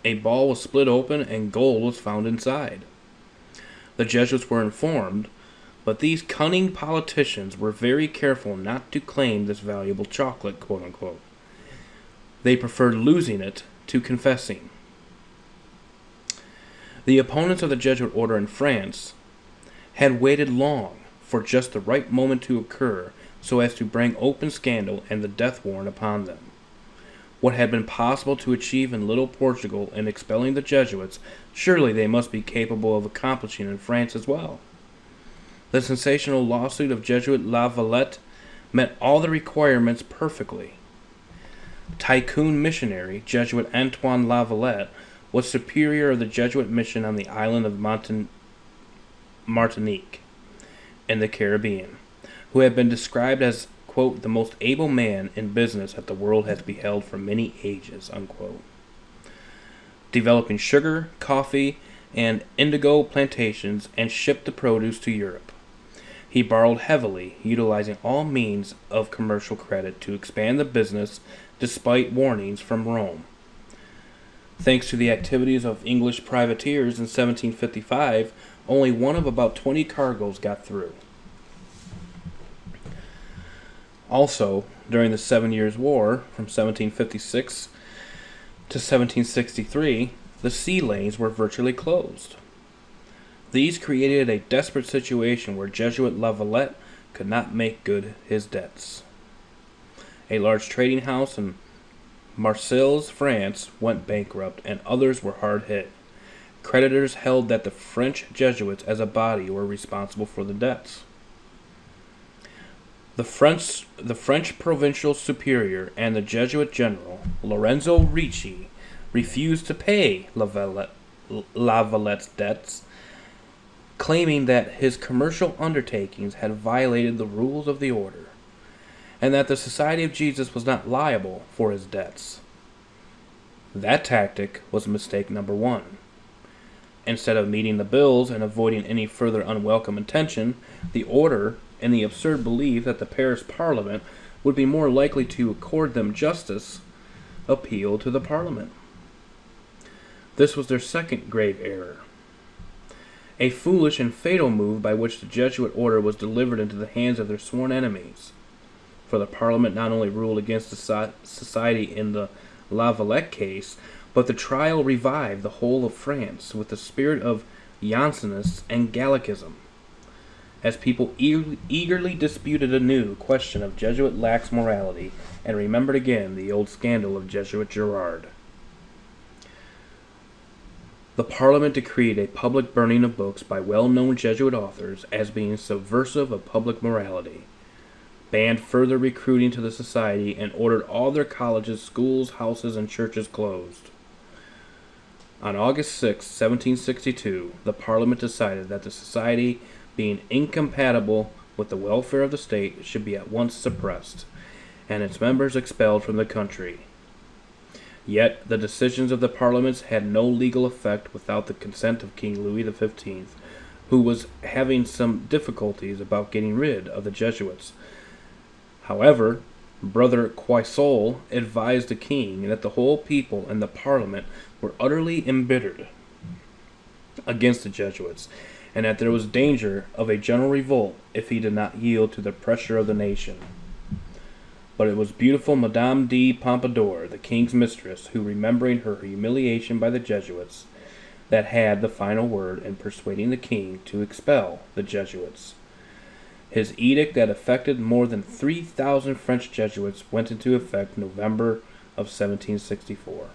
a ball was split open and gold was found inside. The Jesuits were informed, but these cunning politicians were very careful not to claim this valuable chocolate, quote unquote. They preferred losing it to confessing. The opponents of the Jesuit order in France had waited long for just the right moment to occur so as to bring open scandal and the death warrant upon them. What had been possible to achieve in Little Portugal in expelling the Jesuits, surely they must be capable of accomplishing in France as well. The sensational lawsuit of Jesuit La Valette met all the requirements perfectly. Tycoon missionary Jesuit Antoine La Valette was superior of the Jesuit mission on the island of Martinique in the Caribbean, who had been described as, quote, the most able man in business that the world has beheld for many ages, unquote. Developing sugar, coffee, and indigo plantations and shipped the produce to Europe. He borrowed heavily, utilizing all means of commercial credit to expand the business despite warnings from Rome. Thanks to the activities of English privateers in 1755, only one of about 20 cargoes got through. Also, during the 7 Years' War, from 1756 to 1763, the sea lanes were virtually closed. These created a desperate situation where Jesuit La Valette could not make good his debts. A large trading house in Marseilles, France, went bankrupt, and others were hard hit. Creditors held that the French Jesuits as a body were responsible for the debts. The French provincial superior and the Jesuit general, Lorenzo Ricci, refused to pay La Valette's debts, claiming that his commercial undertakings had violated the rules of the order, and that the Society of Jesus was not liable for his debts. That tactic was mistake number one. Instead of meeting the bills and avoiding any further unwelcome attention, the order, in the absurd belief that the Paris Parliament would be more likely to accord them justice, appealed to the Parliament. This was their second grave error. A foolish and fatal move by which the Jesuit order was delivered into the hands of their sworn enemies. For the Parliament not only ruled against the society in the La Valette case, but the trial revived the whole of France with the spirit of Jansenists and Gallicism, as people eagerly disputed a new question of Jesuit lax morality and remembered again the old scandal of Jesuit Gerard. The Parliament decreed a public burning of books by well-known Jesuit authors as being subversive of public morality, banned further recruiting to the society, and ordered all their colleges, schools, houses, and churches closed. On August 6, 1762, the Parliament decided that the society, being incompatible with the welfare of the state, should be at once suppressed, and its members expelled from the country. Yet the decisions of the Parliaments had no legal effect without the consent of King Louis XV, who was having some difficulties about getting rid of the Jesuits. However, Brother Choiseul advised the king that the whole people and the Parliament were utterly embittered against the Jesuits, and that there was danger of a general revolt if he did not yield to the pressure of the nation. But it was beautiful Madame de Pompadour, the king's mistress, who, remembering her humiliation by the Jesuits, that had the final word in persuading the king to expel the Jesuits. His edict that affected more than 3,000 French Jesuits went into effect November of 1764.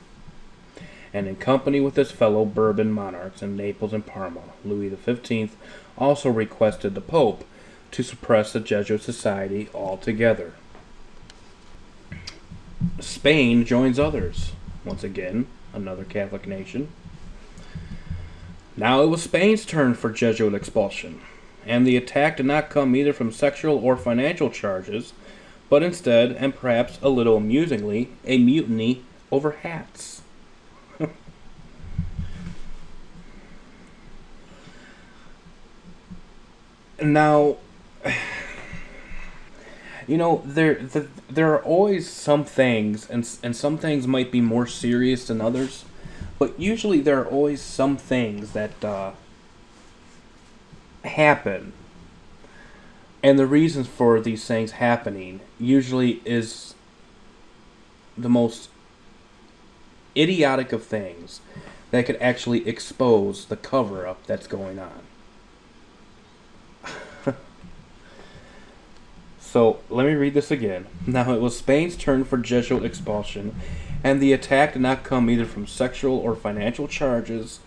And in company with his fellow Bourbon monarchs in Naples and Parma, Louis XV also requested the Pope to suppress the Jesuit society altogether. Spain joins others. Once again, another Catholic nation. Now it was Spain's turn for Jesuit expulsion, and the attack did not come either from sexual or financial charges, but instead, and perhaps a little amusingly, a mutiny over hats. Now, you know, there are always some things, and some things might be more serious than others, But usually there are always some things that happen. And the reasons for these things happening usually is the most idiotic of things that could actually expose the cover-up that's going on. So, let me read this again. Now, it was Spain's turn for Jesuit expulsion, and the attack did not come either from sexual or financial charges,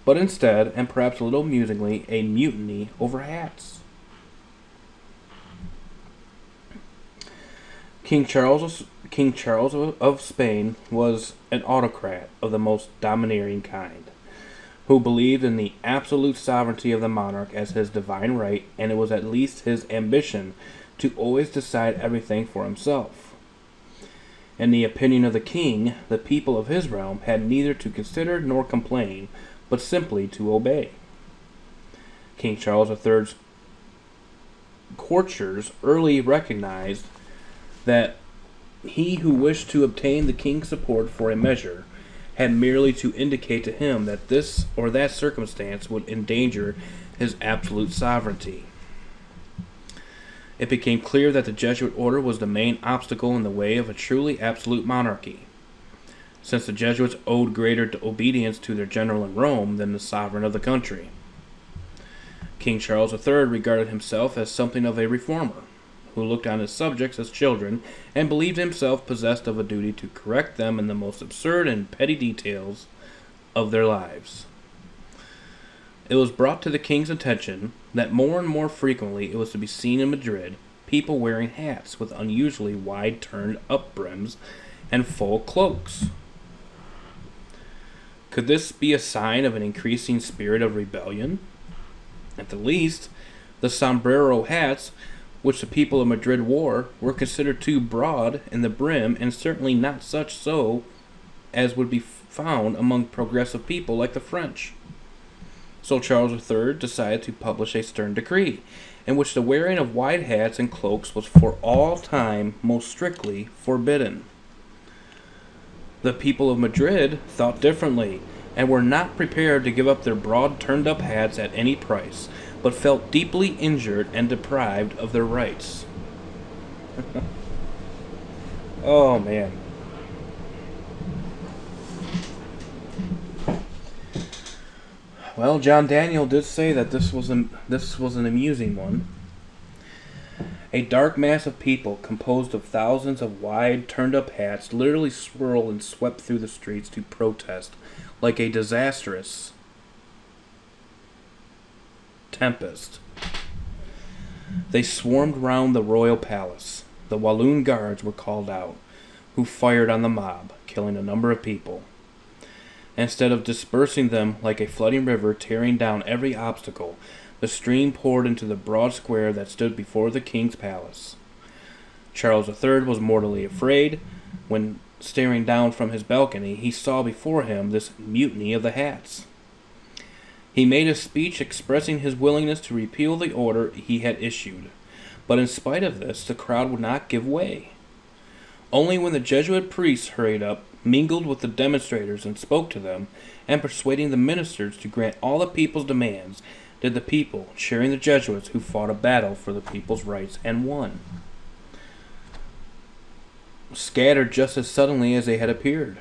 but instead, and perhaps a little amusingly, a mutiny over hats. King Charles of Spain was an autocrat of the most domineering kind, who believed in the absolute sovereignty of the monarch as his divine right, and it was at least his ambition to always decide everything for himself. In the opinion of the king, the people of his realm had neither to consider nor complain, but simply to obey. King Charles III's courtiers early recognized that he who wished to obtain the king's support for a measure had merely to indicate to him that this or that circumstance would endanger his absolute sovereignty. It became clear that the Jesuit order was the main obstacle in the way of a truly absolute monarchy, since the Jesuits owed greater obedience to their general in Rome than the sovereign of the country. King Charles III regarded himself as something of a reformer, who looked on his subjects as children and believed himself possessed of a duty to correct them in the most absurd and petty details of their lives. It was brought to the king's attention that more and more frequently it was to be seen in Madrid people wearing hats with unusually wide turned-up brims and full cloaks. Could this be a sign of an increasing spirit of rebellion? At the least, the sombrero hats which the people of Madrid wore were considered too broad in the brim, and certainly not such so as would be found among progressive people like the French. So Charles III decided to publish a stern decree, in which the wearing of wide hats and cloaks was for all time most strictly forbidden. The people of Madrid thought differently, and were not prepared to give up their broad turned-up hats at any price, but felt deeply injured and deprived of their rights. Oh, man. Well, John Daniel did say that this was an amusing one. A dark mass of people composed of thousands of wide, turned-up hats literally swirled and swept through the streets to protest like a disastrous tempest. They swarmed round the royal palace. The Walloon guards were called out, who fired on the mob, killing a number of people. Instead of dispersing them like a flooding river tearing down every obstacle, the stream poured into the broad square that stood before the king's palace. Charles III was mortally afraid. When staring down from his balcony, he saw before him this mutiny of the hats. He made a speech expressing his willingness to repeal the order he had issued, but in spite of this, the crowd would not give way. Only when the Jesuit priests hurried up, mingled with the demonstrators and spoke to them, and persuading the ministers to grant all the people's demands, did the people, cheering the Jesuits who fought a battle for the people's rights and won, scattered just as suddenly as they had appeared.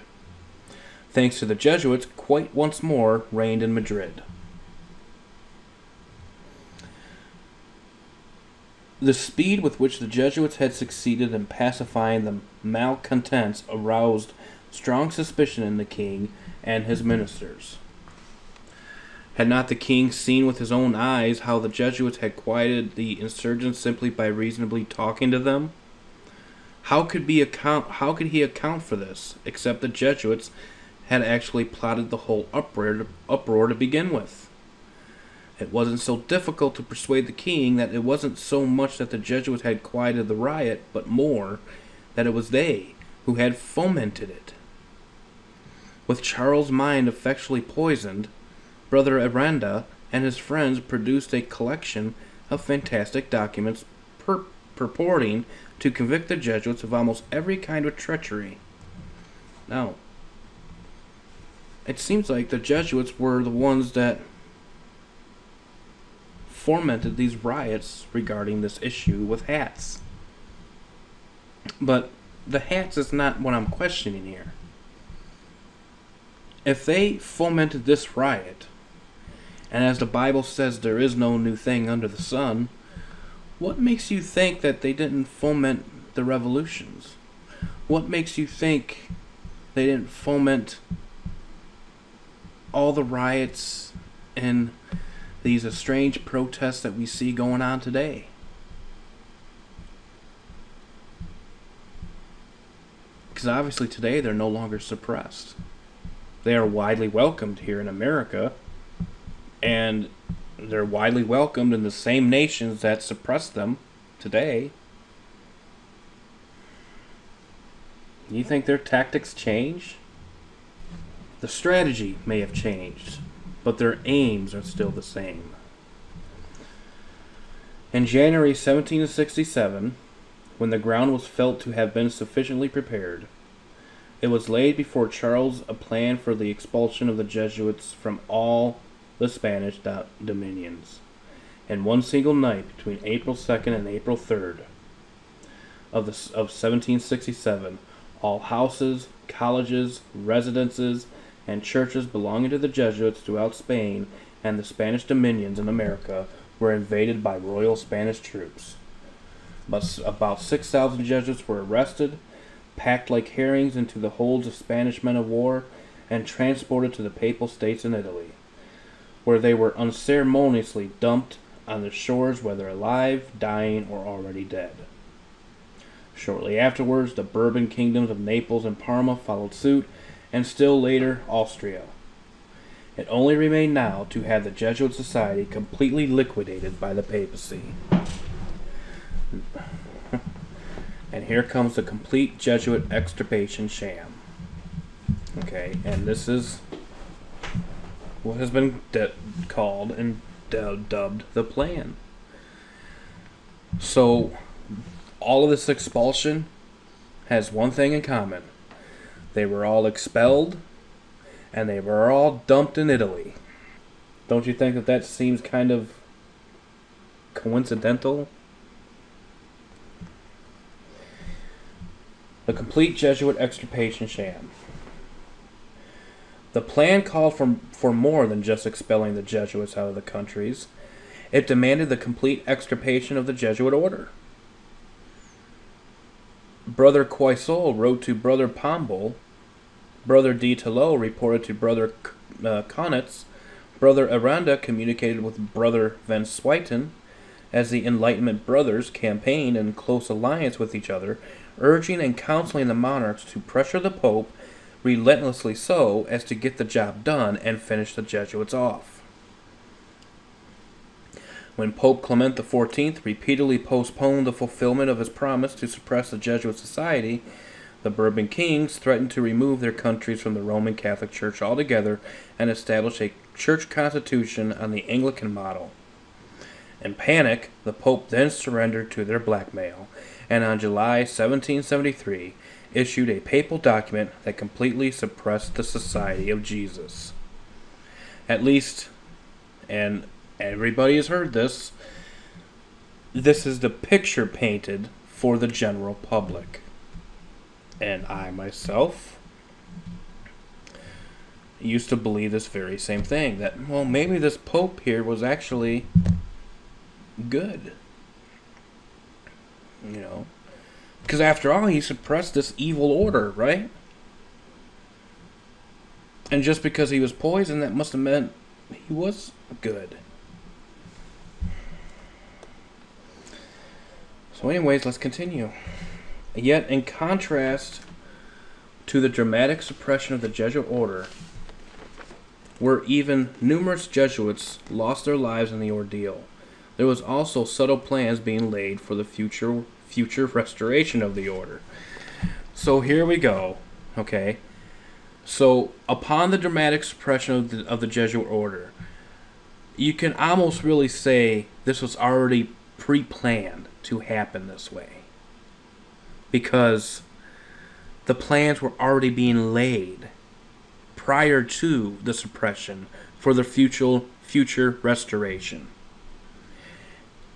Thanks to the Jesuits, quiet once more reigned in Madrid. The speed with which the Jesuits had succeeded in pacifying the malcontents aroused strong suspicion in the king and his ministers. Had not the king seen with his own eyes how the Jesuits had quieted the insurgents simply by reasonably talking to them? How could he account for this, except the Jesuits had actually plotted the whole uproar to begin with? It wasn't so difficult to persuade the king that it wasn't so much that the Jesuits had quieted the riot, but more that it was they who had fomented it. With Charles' mind effectually poisoned, Brother Aranda and his friends produced a collection of fantastic documents purporting to convict the Jesuits of almost every kind of treachery. Now, it seems like the Jesuits were the ones that fomented these riots regarding this issue with hats. But the hats is not what I'm questioning here. If they fomented this riot, and as the Bible says there is no new thing under the sun, what makes you think that they didn't foment the revolutions? What makes you think they didn't foment all the riots and these strange protests that we see going on today? Because obviously today they're no longer suppressed. They are widely welcomed here in America, and they're widely welcomed in the same nations that suppress them today. You think their tactics change? The strategy may have changed, but their aims are still the same. In January 1767, when the ground was felt to have been sufficiently prepared, it was laid before Charles a plan for the expulsion of the Jesuits from all the Spanish dominions, in one single night between April 2nd and April 3rd of 1767. All houses, colleges, residences, and churches belonging to the Jesuits throughout Spain and the Spanish dominions in America were invaded by royal Spanish troops. About 6,000 Jesuits were arrested, packed like herrings into the holds of Spanish men of war, and transported to the Papal States in Italy, where they were unceremoniously dumped on the shores, whether alive, dying, or already dead. Shortly afterwards, the Bourbon kingdoms of Naples and Parma followed suit, and still later, Austria. It only remained now to have the Jesuit Society completely liquidated by the papacy. And here comes the complete Jesuit extirpation sham. Okay, and this is what has been called and dubbed the plan. So, all of this expulsion has one thing in common. They were all expelled, and they were all dumped in Italy. Don't you think that seems kind of coincidental? The complete Jesuit extirpation sham. The plan called for more than just expelling the Jesuits out of the countries. It demanded the complete extirpation of the Jesuit order. Brother Choiseul wrote to Brother Pombal, Brother de Tillot reported to Brother Kaunitz, Brother Aranda communicated with Brother Van Swieten, as the Enlightenment Brothers campaigned in close alliance with each other, urging and counseling the monarchs to pressure the Pope relentlessly so as to get the job done and finish the Jesuits off. When Pope Clement XIV repeatedly postponed the fulfillment of his promise to suppress the Jesuit Society, the Bourbon kings threatened to remove their countries from the Roman Catholic Church altogether and establish a church constitution on the Anglican model. In panic, the Pope then surrendered to their blackmail, and on July 1773 issued a papal document that completely suppressed the Society of Jesus. At least, and everybody has heard this, this is the picture painted for the general public. And I myself used to believe this very same thing, that, well, maybe this Pope here was actually good. You know, because after all, he suppressed this evil order, right? And just because he was poisoned, that must have meant he was good. So anyways, let's continue. Yet, in contrast to the dramatic suppression of the Jesuit order, where even numerous Jesuits lost their lives in the ordeal, there was also subtle plans being laid for the future restoration of the order. So here we go, okay? So, upon the dramatic suppression of the Jesuit order, you can almost really say this was already pre-planned to happen this way. Because the plans were already being laid prior to the suppression for the future restoration.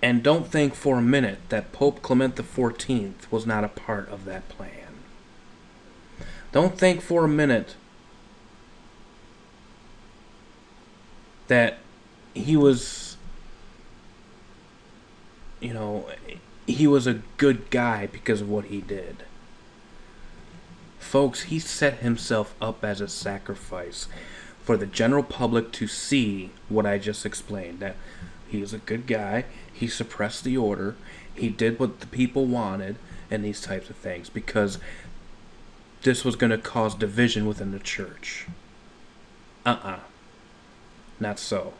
And don't think for a minute that Pope Clement XIV was not a part of that plan. Don't think for a minute that he was, he was a good guy because of what he did. Folks, he set himself up as a sacrifice for the general public to see what I just explained, that he was a good guy, he suppressed the order, he did what the people wanted, and these types of things, because this was going to cause division within the church. Not so.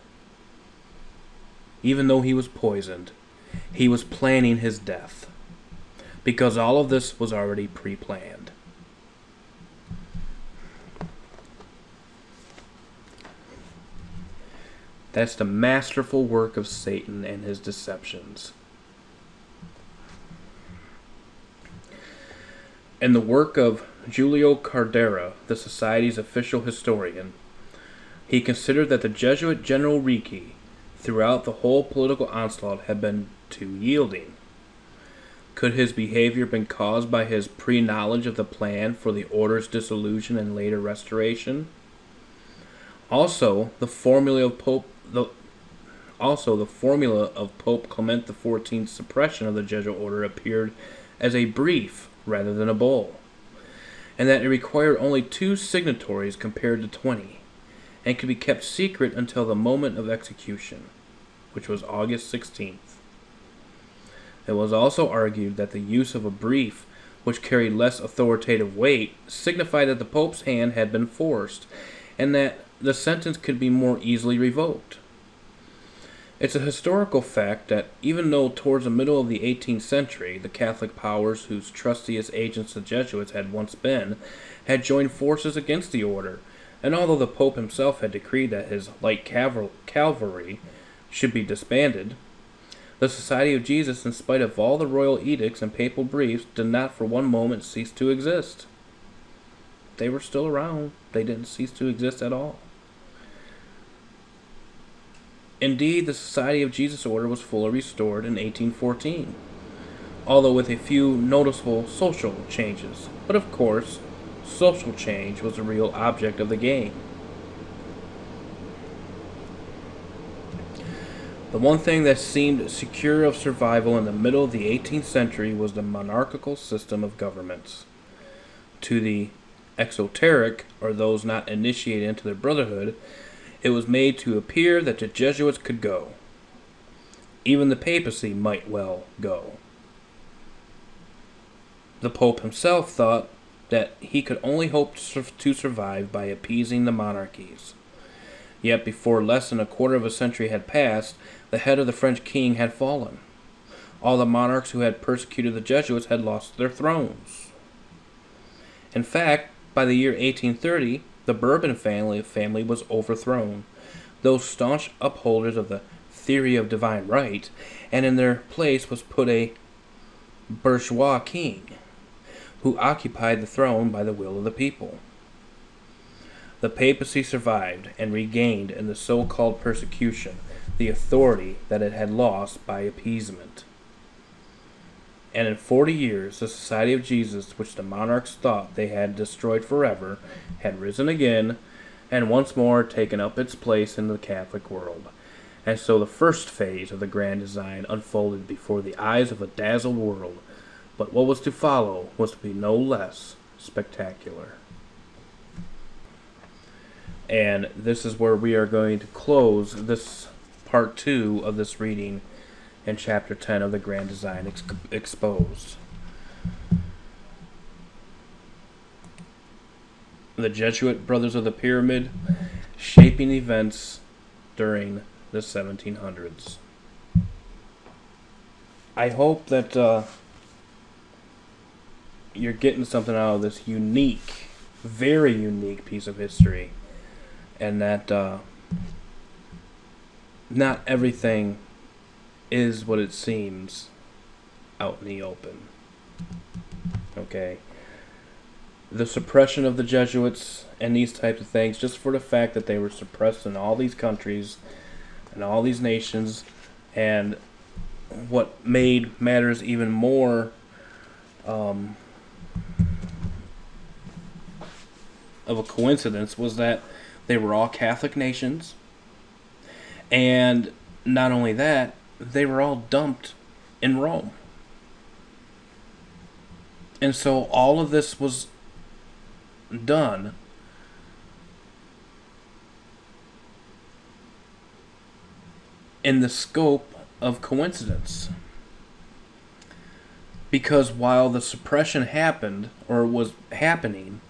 Even though he was poisoned, he was planning his death, because all of this was already pre-planned. That's the masterful work of Satan and his deceptions. In the work of Giulio Cardera, the Society's official historian, he considered that the Jesuit General Ricci, throughout the whole political onslaught, had been too yielding. Could his behavior have been caused by his pre-knowledge of the plan for the order's dissolution and later restoration? Also, the formula of Pope Clement XIV's suppression of the Jesuit order appeared as a brief rather than a bull, and that it required only 2 signatories compared to 20, and could be kept secret until the moment of execution, which was August 16th. It was also argued that the use of a brief, which carried less authoritative weight, signified that the Pope's hand had been forced, and that the sentence could be more easily revoked. It's a historical fact that even though towards the middle of the 18th century, the Catholic powers whose trustiest agents the Jesuits had once been, had joined forces against the order, and although the Pope himself had decreed that his light cavalry should be disbanded, the Society of Jesus, in spite of all the royal edicts and papal briefs, did not for one moment cease to exist. They were still around. They didn't cease to exist at all. Indeed, the Society of Jesus order was fully restored in 1814, although with a few noticeable social changes. But of course, social change was the real object of the game. The one thing that seemed secure of survival in the middle of the 18th century was the monarchical system of governments. To the exoteric, or those not initiated into the brotherhood, it was made to appear that the Jesuits could go. Even the papacy might well go. The Pope himself thought that he could only hope to survive by appeasing the monarchies. Yet before less than a quarter of a century had passed, the head of the French king had fallen. All the monarchs who had persecuted the Jesuits had lost their thrones. In fact, by the year 1830, the Bourbon family was overthrown, those staunch upholders of the theory of divine right, and in their place was put a bourgeois king, who occupied the throne by the will of the people. The papacy survived and regained in the so-called persecution the authority that it had lost by appeasement. And in 40 years, the Society of Jesus, which the monarchs thought they had destroyed forever, had risen again, and once more taken up its place in the Catholic world. And so the first phase of the grand design unfolded before the eyes of a dazzled world, but what was to follow was to be no less spectacular. And this is where we are going to close this part 2 of this reading in chapter 10 of the Grand Design Exposed. The Jesuit Brothers of the Pyramid, shaping events during the 1700s. I hope that you're getting something out of this unique, very unique piece of history, and that not everything is what it seems out in the open. Okay? the suppression of the Jesuits and these types of things, just for the fact that they were suppressed in all these countries and all these nations. And what made matters even more of a coincidence was that they were all Catholic nations, and not only that, they were all dumped in Rome. And so all of this was done in the scope of coincidence. Because while the suppression happened, or was happening,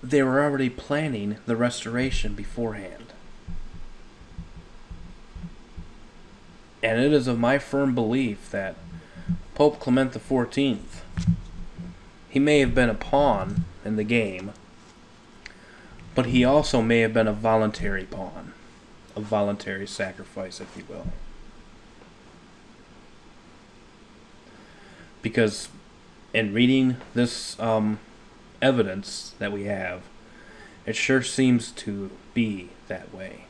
they were already planning the restoration beforehand. And it is of my firm belief that Pope Clement XIV, he may have been a pawn in the game, but he also may have been a voluntary pawn, a voluntary sacrifice, if you will. Because in reading this evidence that we have, it sure seems to be that way.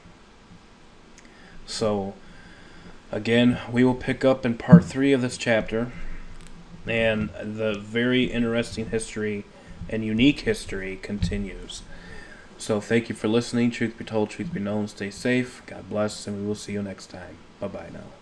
So, again, we will pick up in part 3 of this chapter, and the very interesting history and unique history continues. So thank you for listening. Truth be told, truth be known. Stay safe. God bless, and we will see you next time. Bye-bye now.